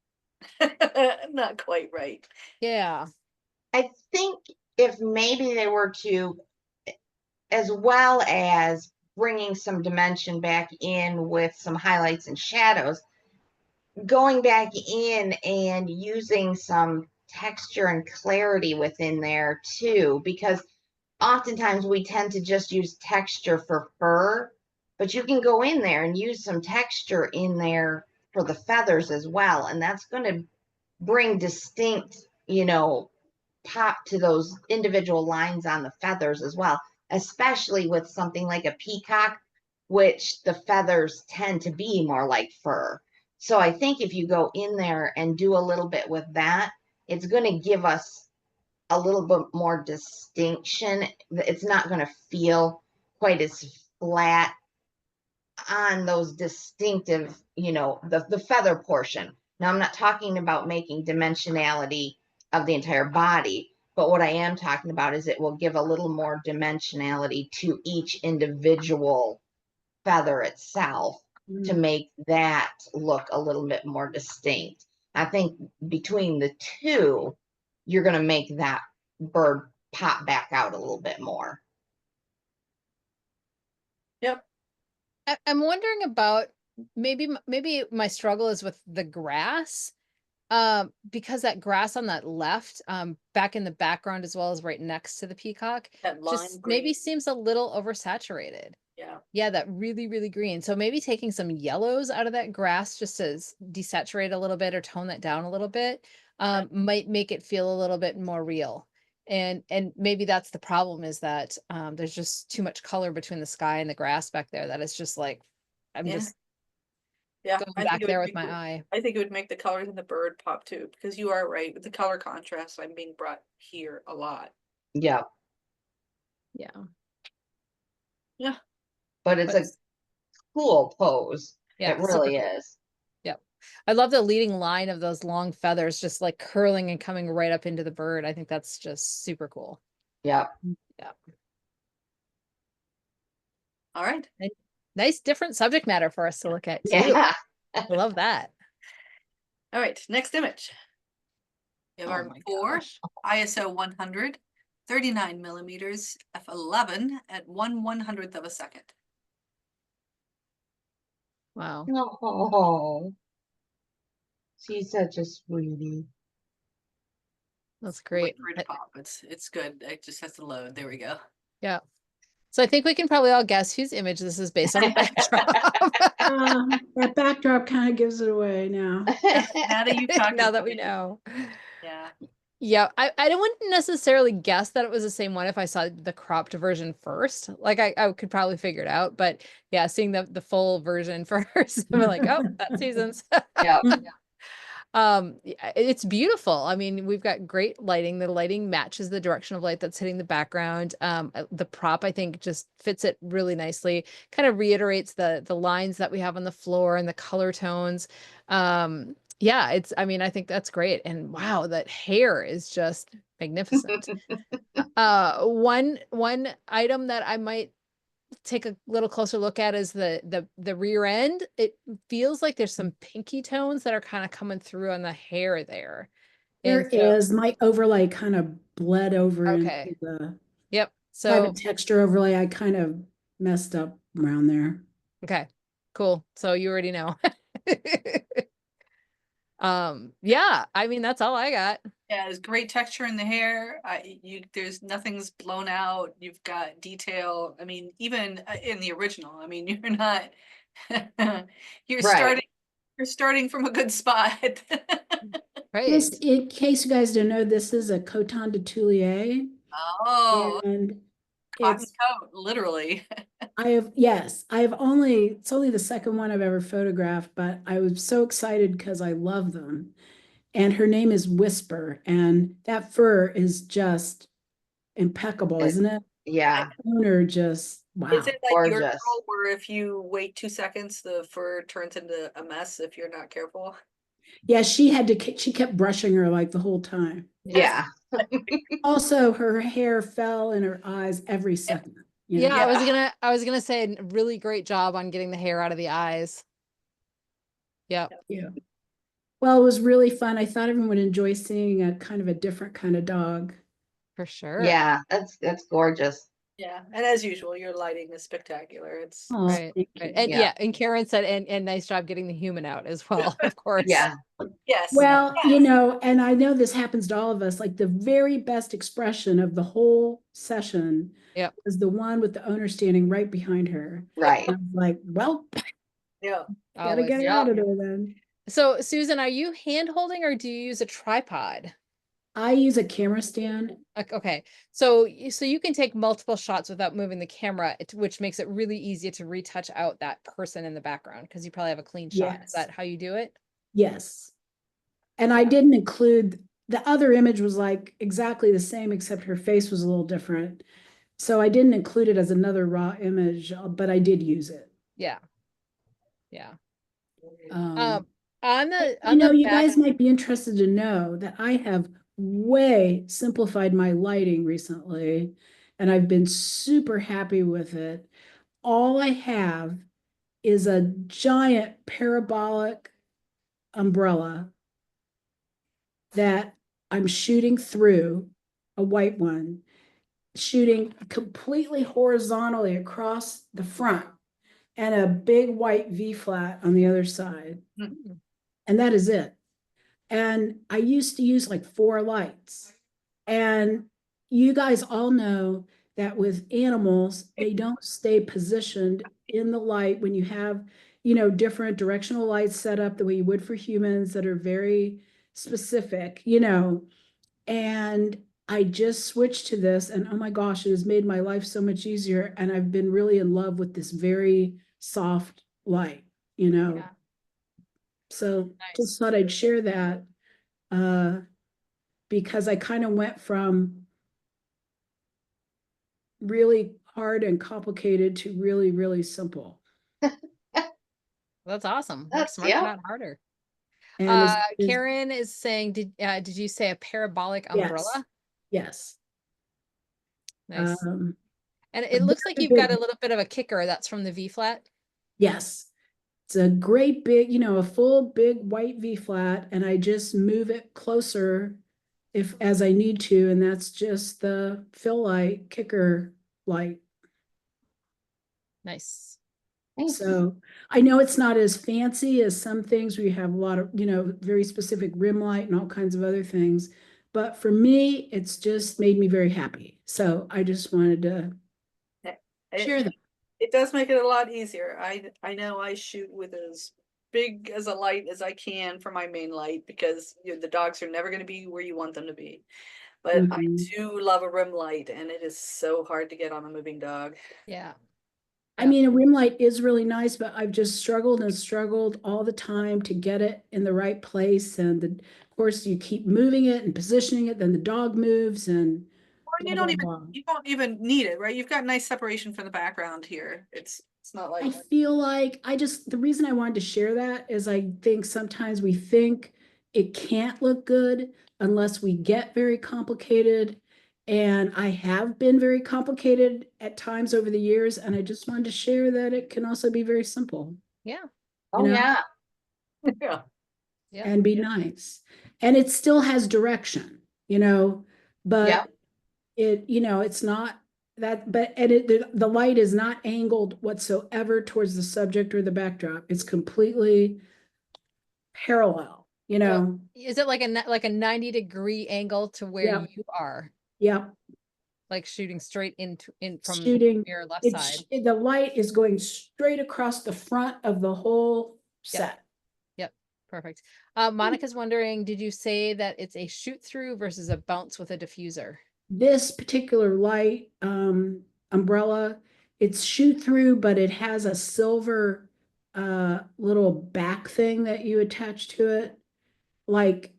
not quite right.
Yeah.
I think if maybe they were to, as well as bringing some dimension back in with some highlights and shadows, going back in and using some texture and clarity within there too, because oftentimes we tend to just use texture for fur, but you can go in there and use some texture in there for the feathers as well. And that's going to bring distinct, pop to those individual lines on the feathers as well, especially with something like a peacock, which the feathers tend to be more like fur. So I think if you go in there and do a little bit with that, it's going to give us a little bit more distinction. It's not going to feel quite as flat on those distinctive, the feather portion. Now, I'm not talking about making dimensionality of the entire body, but what I am talking about is it will give a little more dimensionality to each individual feather itself to make that look a little bit more distinct. I think between the two, you're going to make that bird pop back out a little bit more.
Yep.
I'm wondering about maybe my struggle is with the grass. Because that grass on that left, back in the background as well as right next to the peacock,
That lime
just maybe
green.
seems a little oversaturated.
Yeah.
Yeah, that really, really green. So maybe taking some yellows out of that grass just to desaturate a little bit or tone that down a little bit, might make it feel a little bit more real. And maybe that's the problem, is that there's just too much color between the sky and the grass back there, that it's just like, I'm
Yeah.
just
Yeah,
going
I
back
think it
there
would
with
make
my eye.
I think it would make the colors in the bird pop too, because you are right, with the color contrast, I'm being brought here a lot.
Yeah,
Yeah.
Yeah.
but it's
But
a cool pose.
yeah,
It
super
really
cool.
is.
Yep. I love the leading line of those long feathers just like curling and coming right up into the bird. I think that's just super cool.
Yeah.
Yeah.
All right.
And nice different subject matter for us to look at too.
Yeah.
I love that.
All right, next image. We have
Oh
our
my
before,
gosh.
ISO 100, 39 millimeters, f11 at 1/100th of a second.
Wow.
Oh, she's such a sweetie.
That's
Wait
great.
for it to pop. It's good. It just has to load. There we go.
Yeah. So I think we can probably all guess whose image this is based on the backdrop.
That backdrop kind of gives it away now.
Now that you talked
Now
about
that we
it,
know.
yeah.
Yeah, I wouldn't necessarily guess that it was the same one if I saw the cropped version first. Like I could probably figure it out, but yeah, seeing the full version first, I'm like, oh, that's Susan's.
Yeah.
It's beautiful. I mean, we've got great lighting. The lighting matches the direction of light that's hitting the background. The prop, I think, just fits it really nicely. Kind of reiterates the lines that we have on the floor and the color tones. Yeah, I mean, I think that's great. And wow, that hair is just magnificent. One item that I might take a little closer look at is the rear end. It feels like there's some pinky tones that are kind of coming through on the hair there.
There
And so,
is, my overlay kind of bled over
okay.
into the
Yep.
private
So,
texture overlay. I kind of messed up around there.
okay, cool. So you already know. Yeah, I mean, that's all I got.
Yeah, there's great texture in the hair. There's nothing's blown out. You've got detail. I mean, even in the original, I mean, you're not, you're
Right.
starting from a good spot.
Right.
This, in case you guys don't know, this is a Coton de Tuileries,
Oh,
and
cotton
it's
coat, literally.
it's only the second one I've ever photographed, but I was so excited because I love them. And her name is Whisper, and that fur is just impeccable, isn't it?
Yeah.
Owner just,
Is
wow.
it like your
Gorgeous.
girl where if you wait 2 seconds, the fur turns into a mess if you're not careful?
Yeah, she kept brushing her like the whole time.
Yeah.
Also, her hair fell in her eyes every second.
Yeah,
Yeah.
I was gonna say a really great job on getting the hair out of the eyes. Yep,
Yeah. Well, it was really fun. I thought everyone would enjoy seeing a kind of a different kind of dog.
for sure.
Yeah. That's gorgeous.
Yeah, and as usual, your lighting is spectacular. It's
Oh,
Right.
thank
Right.
you.
And
Yeah.
yeah, and Karen said, and nice job getting the human out as well, of course.
Yeah.
yes.
Well,
yes.
and I know this happens to all of us, like the very best expression of the whole session
Yep.
was the one with the owner standing right behind her.
Right.
And I was like, well,
Yeah.
gotta
Always.
get her out of there then.
So Susan, are you hand holding or do you use a tripod?
I use a camera stand.
Okay, so you can take multiple shots without moving the camera, which makes it really easy to retouch out that person in the background because you probably have a clean shot. Is
Yes.
that how you do it?
Yes. And I
Yeah.
didn't include, the other image was like exactly the same, except her face was a little different. So I didn't include it as another raw image, but I did use it.
Yeah. Yeah.
Um,
On
you know,
the
you
back,
guys might be interested to know that I have way simplified my lighting recently, and I've been super happy with it. All I have is a giant parabolic umbrella that I'm shooting through, a white one, shooting completely horizontally across the front, and a big white V flat on the other side.
Mm.
And that is it. And I used to use like 4 lights. And you guys all know that with animals, they don't stay positioned in the light when you have, different directional lights set up the way you would for humans that are very specific, and I just switched to this and oh my gosh, it has made my life so much easier. And I've been really in love with this very soft light, you know.
Yeah.
So
Nice.
just thought I'd share that uh, because I kind of went from really hard and complicated to really, really simple.
That's awesome. Like
That's,
smarter,
yeah.
not harder.
And
Karen is saying, did you say a parabolic
yes,
umbrella?
yes.
Nice.
Um,
And
a
it looks like
very
you've got
big,
a little bit of a kicker that's from the V flat.
yes. It's a great big, a full big white V flat, and I just move it closer if as I need to, and that's just the fill light kicker light.
Nice.
Nice.
So I know it's not as fancy as some things where you have a lot of, very specific rim light and all kinds of other things. But for me, it's just made me very happy. So I just wanted to share
It,
that.
it does make it a lot easier. I know I shoot with as big as a light as I can for my main light because the dogs are never going to be where you want them to be. But I
Mhm.
do love a rim light, and it is so hard to get on a moving dog.
Yeah.
I
Yeah.
mean, a rim light is really nice, but I've just struggled and struggled all the time to get it in the right place. And of course, you keep moving it and positioning it, then the dog moves and
Or
blah, blah, blah.
you don't even need it, right? You've got nice separation from the background here. It's not
I
like
feel like the reason I wanted to share that is I think sometimes we think it can't look good unless we get very complicated. And I have been very complicated at times over the years. And I just wanted to share that it can also be very simple,
Yeah.
Oh, yeah.
yeah.
Yeah.
and be nice. And it still has direction,
Yeah.
but it's not that, but and the light is not angled whatsoever towards the subject or the backdrop. It's completely parallel,
So is it like a 90-degree angle to where
Yeah,
you are,
yeah.
like shooting straight in from
Shooting,
your left side?
the light is going straight across the front of the whole
Yep.
set.
Yep. Perfect. Monica's wondering, did you say that it's a shoot through versus a bounce with a diffuser?
This particular light umbrella, it's shoot through, but it has a silver little back thing that you attach to it. Like,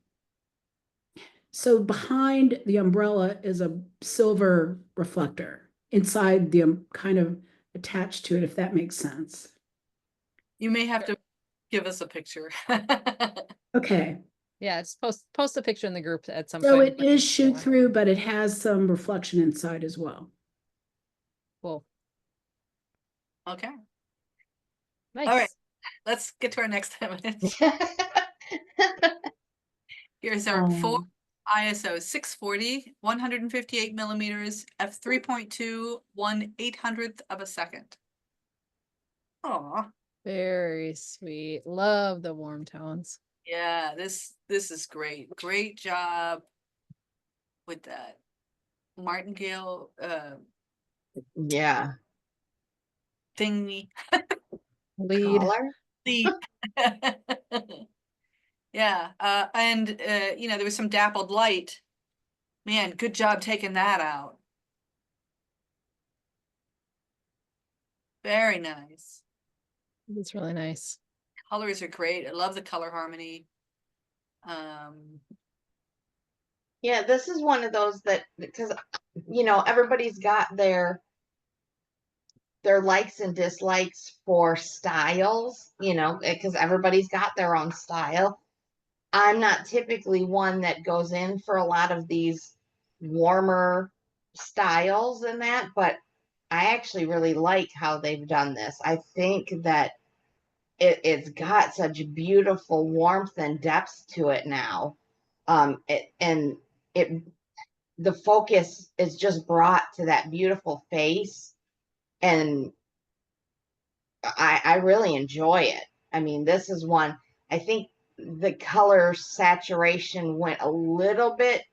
so behind the umbrella is a silver reflector inside the kind of attached to it, if that makes sense.
You may have to give us a picture.
Okay.
Yeah, just post a picture in the group at some
So
point.
it is shoot through, but it has some reflection inside as well.
Cool.
Okay.
Nice.
All right. Let's get to our next 10 minutes. Here's our 4 ISO 640, 158 millimeters, f3.2, 1/800th of a second. Aw.
Very sweet. Love the warm tones.
Yeah, this is great. Great job with that martingale
Yeah.
thingy.
Lead.
Color.
The yeah, and there was some dappled light. Man, good job taking that out. Very nice.
It's really nice.
Colors are great. I love the color harmony.
Yeah, this is one of those that because everybody's got their likes and dislikes for styles, because everybody's got their own style. I'm not typically one that goes in for a lot of these warmer styles and that, but I actually really like how they've done this. I think that it's got such beautiful warmth and depth to it now. It the focus is just brought to that beautiful face, and I really enjoy it. I mean, this is one, I think the color saturation went a little bit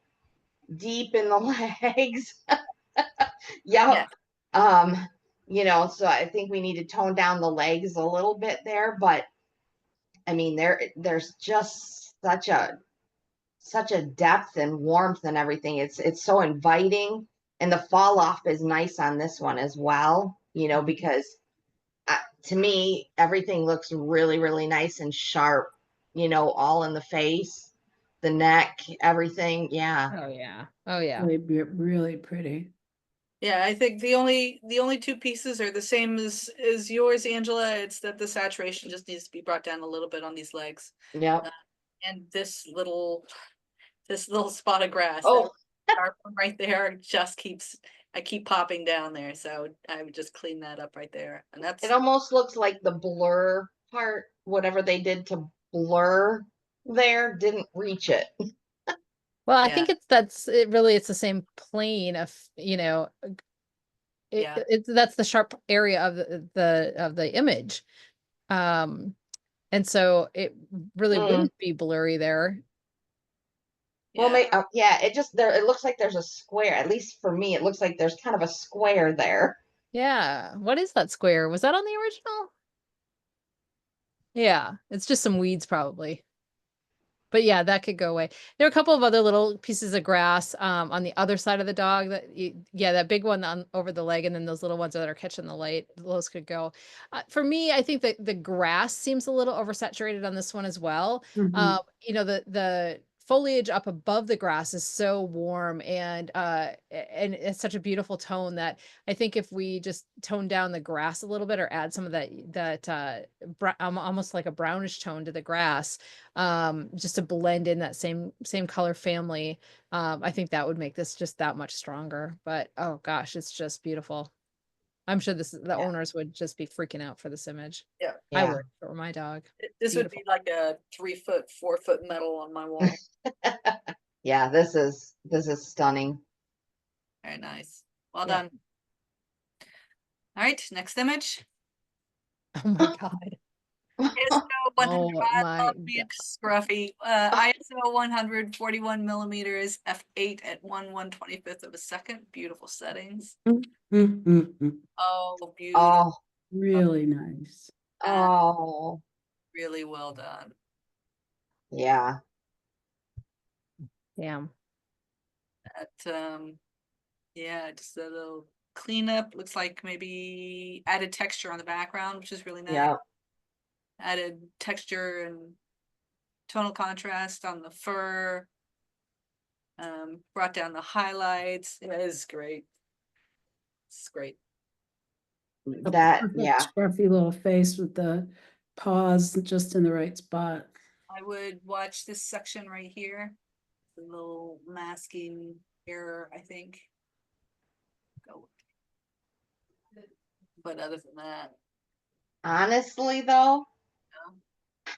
deep in the legs.
Yeah.
Yep. So I think we need to tone down the legs a little bit there, but I mean there's just such a depth and warmth and everything. It's so inviting, and the fall off is nice on this one as well, you know, because to me everything looks really, really nice and sharp, you know, all in the face, the neck, everything. Yeah.
Oh yeah. Oh yeah.
Really pretty.
Yeah, I think the only two pieces are the same as yours, Angela. It's that the saturation just needs to be brought down a little bit on these legs.
Yep.
And this little spot of grass, that
Oh,
sharp one right there, just I keep popping down there. So I would just clean that up right there. And
it
that's,
almost looks like the blur part, whatever they did to blur there didn't reach it.
Well, I
yeah,
think it's the same plane of,
yeah,
that's the sharp area of the image. Um, and so it really
Mm.
wouldn't be blurry there.
Well,
yeah.
yeah, it looks like there's a square. At least for me, it looks like there's kind of a square there.
Yeah. What is that square? Was that on the original? Yeah, it's just some weeds probably. But yeah, that could go away. There are a couple of other little pieces of grass on the other side of the dog yeah, that big one on over the leg, and then those little ones that are catching the light, those could go. For me, I think that the grass seems a little oversaturated on this one as well.
Mhm.
The foliage up above the grass is so warm and it's such a beautiful tone that I think if we just tone down the grass a little bit or add some of almost like a brownish tone to the grass, just to blend in that same color family. I think that would make this just that much stronger. But oh gosh, it's just beautiful. I'm sure the
Yeah.
owners would just be freaking out for this image.
Yeah.
I
Yeah.
would for my dog.
This would
Beautiful.
be like a 3 foot, 4 foot metal on my wall.
Yeah, this is stunning.
Very nice. Well
Yeah.
done. All right, next image.
Oh my God.
ISO
Oh
100, I
my
love me a
God.
scruffy. ISO 141 millimeters, f8 at 1/125th of a second. Beautiful settings.
Mhm.
Oh, beautiful.
Oh,
Really nice.
oh,
Really well done.
yeah,
Damn.
That, yeah, just a little cleanup. Looks like maybe added texture on the background, which is really nice.
yeah.
Added texture and tonal contrast on the fur. Brought down the highlights. It is great. It's great.
A
That,
perfect
yeah,
scruffy little face with the paws just in the right spot.
I would watch this section right here. The little masking error, I think. Go. But other than that,
honestly though,
no.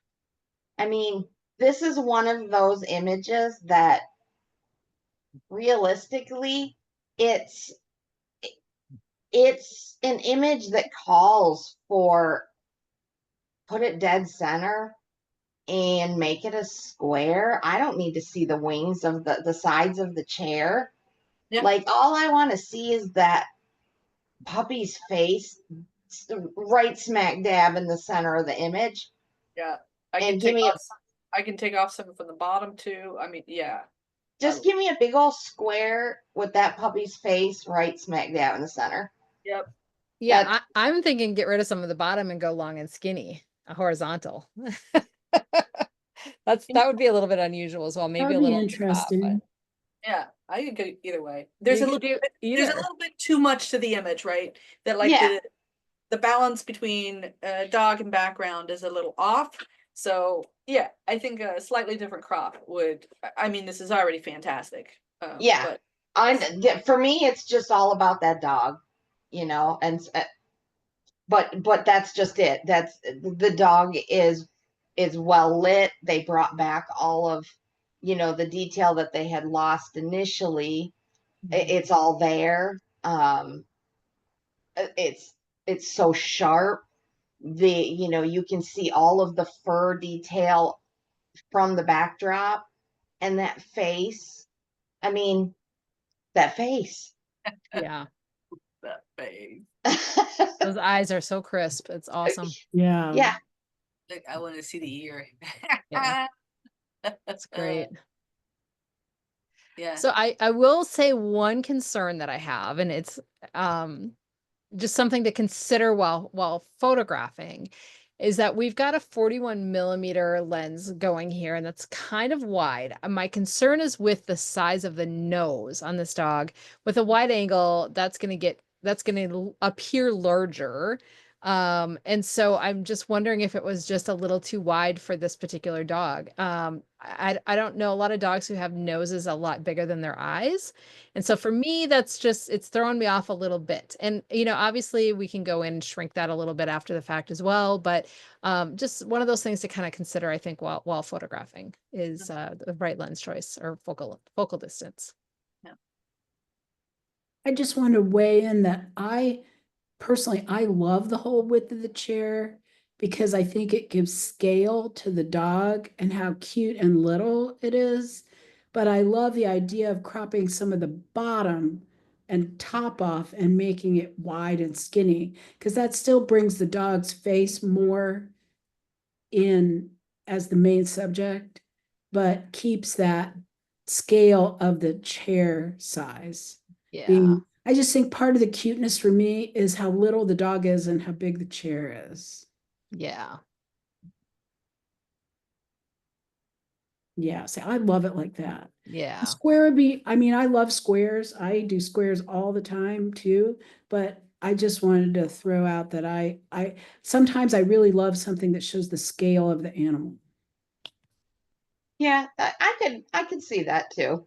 I mean, this is one of those images that realistically, it's it's an image that calls for put it dead center and make it a square. I don't need to see the wings of the sides of the chair.
Yeah.
Like all I want to see is that puppy's face right smack dab in the center of the image.
Yeah. I can
And give
take
me
off I can take off some from the bottom too. I mean, yeah.
just give me a big old square with that puppy's face right smack dab in the center.
Yep.
Yeah,
That
I'm thinking get rid of some of the bottom and go long and skinny, a horizontal. That would be a little bit unusual as well.
That
Maybe
would
a
be
little at the top, but
interesting.
Yeah. I could go either way.
you could do
There's a
either.
little bit too much to the image, right? That like
yeah,
the balance between dog and background is a little off. So yeah, I think a slightly different crop would. I mean, this is already fantastic.
yeah.
But
For me, it's just all about that dog, you know, and but that's just it. That's the dog is well lit. They brought back all of, you know, the detail that they had lost initially. It's all there. It's so sharp. You know, you can see all of the fur detail from the backdrop, and that face. I mean, that face.
Yeah,
that face,
those eyes are so crisp. It's awesome.
Yeah.
Yeah,
like, I want to see the ear.
Yeah, it's great.
Yeah.
So I will say one concern that I have, and it's um just something to consider while photographing, is that we've got a 41 millimeter lens going here, and that's kind of wide. My concern is with the size of the nose on this dog. With a wide angle, that's going to appear larger. And so I'm just wondering if it was just a little too wide for this particular dog. I don't know a lot of dogs who have noses a lot bigger than their eyes. And so for me, that's just, it's throwing me off a little bit. And, obviously we can go in and shrink that a little bit after the fact as well. But just one of those things to kind of consider, I think, while photographing is the right lens choice or focal distance.
I just want to weigh in that personally, I love the whole width of the chair because I think it gives scale to the dog and how cute and little it is. But I love the idea of cropping some of the bottom and top off and making it wide and skinny because that still brings the dog's face more in as the main subject, but keeps that scale of the chair size
Yeah.
being. I just think part of the cuteness for me is how little the dog is and how big the chair is.
Yeah.
Yeah, so I love it like that. The
Yeah.
square would be, I mean, I love squares. I do squares all the time too, but I just wanted to throw out that I sometimes I really love something that shows the scale of the animal.
Yeah, I could see that too.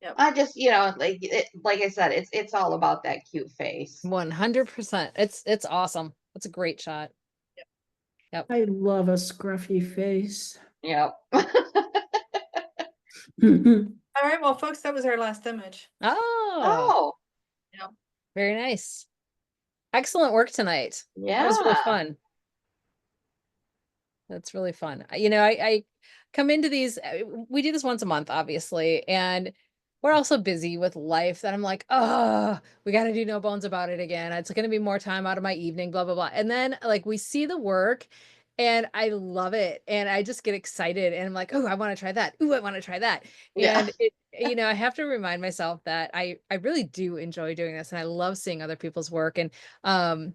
Yep.
I just, like I said, it's all about that cute face.
100%. It's awesome. It's a great shot. Yep.
I love a scruffy face.
Yep.
All right, well, folks, that was our last image.
Oh,
Oh,
Yeah.
very nice. Excellent work tonight. That was really
yeah.
fun. That's really fun. I come into these, we do this once a month, obviously, and we're also busy with life that I'm like, oh, we got to do no bones about it again. It's going to be more time out of my evening, blah, blah, blah. And then like we see the work and I love it. And I just get excited and I'm like, oh, I want to try that. Ooh, I want to try that.
Yeah.
And I have to remind myself that I really do enjoy doing this and I love seeing other people's work. And,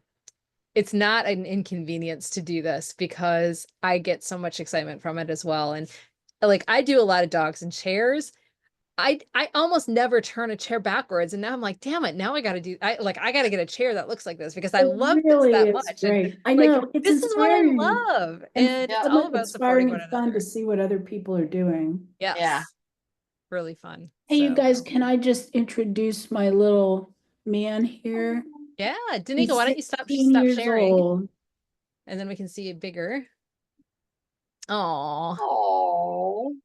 it's not an inconvenience to do this because I get so much excitement from it as well. And like I do a lot of dogs in chairs. I almost never turn a chair backwards. And now I'm like, damn it, now I gotta I gotta get a chair that looks like this because I
It
love this
really
that
is
much. And
great. I
like
know it's
this is what
inspiring
I love.
and
And it's
Yeah.
all about supporting
inspiring
one
and fun to
another.
see what other people are doing.
Yeah.
Yes. Really fun.
Hey, you
So
guys, can I just introduce my little man here?
yeah, Danica,
He's
why don't you
16
stop
years
sharing
old.
and then we can see it bigger. Oh,
Oh,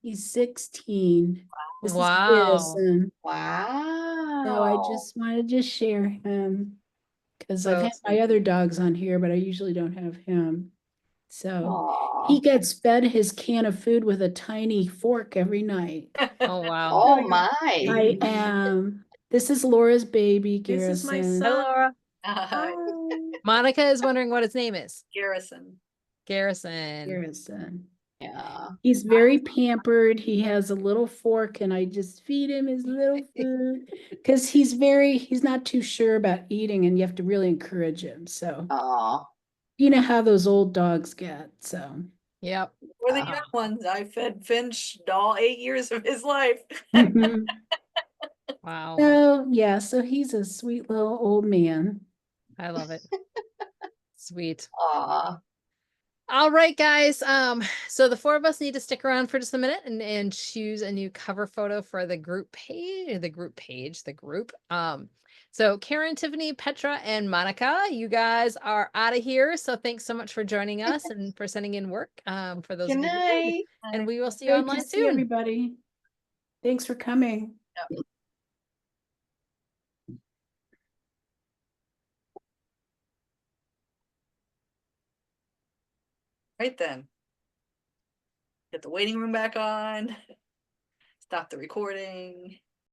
He's 16. This is
wow.
Garrison. So I
wow.
just wanted to share him because I've
So
had my
sweet.
other dogs on here, but I usually don't have him. So he
Oh,
gets fed his can of food with a tiny fork every night.
Oh wow.
oh my.
I am. This is Laura's baby,
This is my
Garrison.
Hi,
son.
Laura.
Hi,
Monica is wondering what his name is.
Garrison.
Garrison.
Garrison.
Yeah.
He's very pampered. He has a little fork, and I just feed him his little food because he's not too sure about eating, and you have to really encourage him. So,
Oh.
you know how those old dogs get. So,
Yep.
We're the young ones. I fed Finch all 8 years of his life.
Wow.
so yeah, so he's a sweet little old man.
I love it. Sweet.
Aw.
All right, guys. So the four of us need to stick around for just a minute and choose a new cover photo for the group page, the group. So Karen, Tiffany, Petra, and Monica, you guys are out of here. So thanks so much for joining us and for sending in work. For those
Good
of you who did.
night.
And we will see you
Great to
online
see
soon.
everybody. Thanks for coming.
Right then. Get the waiting room back on. Stop the recording.